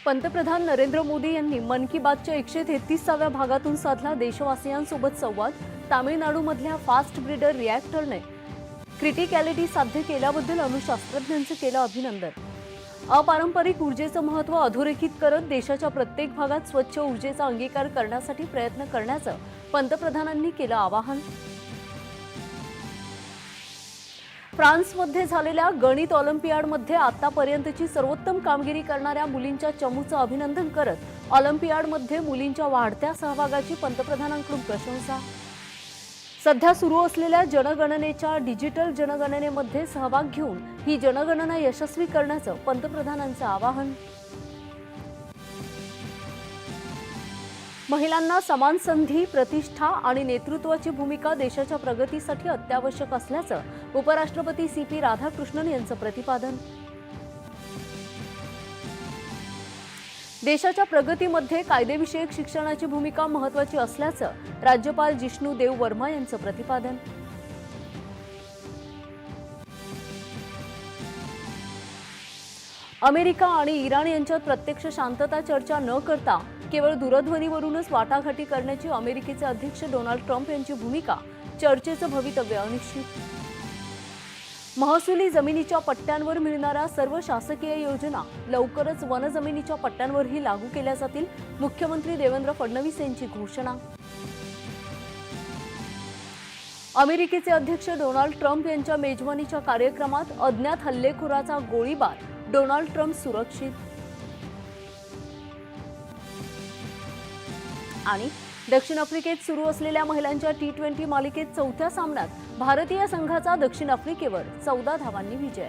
पंतप्रधान नरेंद्र मोदी यांनी मन की बातच्या 133व्या भागातून साधला देशवासियांसोबत संवाद। तामिळनाडूमधल्या फास्ट ब्रीडर रिॲक्टरने क्रिटिकॅलिटी साध्य केल्याबद्दल अणुशास्त्रज्ञांचं केलं अभिनंदन। अपारंपरिक ऊर्जेचं महत्त्व अधोरेखित करत देशाच्या प्रत्येक भागात स्वच्छ ऊर्जेचा अंगीकार करण्यासाठी प्रयत्न करण्याचं पंतप्रधानांनी केलं आवाहन। फ्रान्समध्ये झालेल्या गणित ऑलिम्पियाडमध्ये आतापर्यंतची सर्वोत्तम कामगिरी करणाऱ्या मुलींच्या चमूचं अभिनंदन करत ऑलिम्पियाडमध्ये मुलींच्या वाढत्या सहभागाची पंतप्रधानांकडून प्रशंसा। सध्या सुरू असलेल्या जनगणनेच्या डिजिटल जनगणनेमध्ये सहभाग घेऊन ही जनगणना यशस्वी करण्याचं पंतप्रधानांचं आवाहन। महिलांना समान संधी, प्रतिष्ठा आणि नेतृत्वाची भूमिका देशाच्या प्रगतीसाठी अत्यावश्यक असल्याचं उपराष्ट्रपती CP राधाकृष्णन यांचं प्रतिपादन। देशाच्या प्रगतीमध्ये कायदेविषयक शिक्षणाची भूमिका महत्त्वाची असल्याचं राज्यपाल जिष्णू देव वर्मा यांचं प्रतिपादन। अमेरिका आणि इराण यांच्यात प्रत्यक्ष शांतता चर्चा न करता केवळ दूरध्वनीवरूनच वाटाघाटी करण्याची अमेरिकेचे अध्यक्ष डोनाल्ड ट्रम्प यांची भूमिका, चर्चेचं भवितव्य अनिश्चित। महसुली जमिनीच्या पट्ट्यांवर मिळणाऱ्या सर्व शासकीय योजना लवकरच वनजमिनीच्या पट्ट्यांवरही लागू केल्या जातील, मुख्यमंत्री देवेंद्र फडणवीस यांची घोषणा। अमेरिकेचे अध्यक्ष डोनाल्ड ट्रम्प यांच्या मेजवानीच्या कार्यक्रमात अज्ञात हल्लेखोराचा गोळीबार, डोनाल्ड ट्रम्प सुरक्षित। आणि दक्षिण आफ्रिकेत सुरू असलेल्या महिलांच्या T20 मालिकेत चौथ्या सामन्यात भारतीय संघाचा दक्षिण आफ्रिकेवर 14 धावांनी विजय।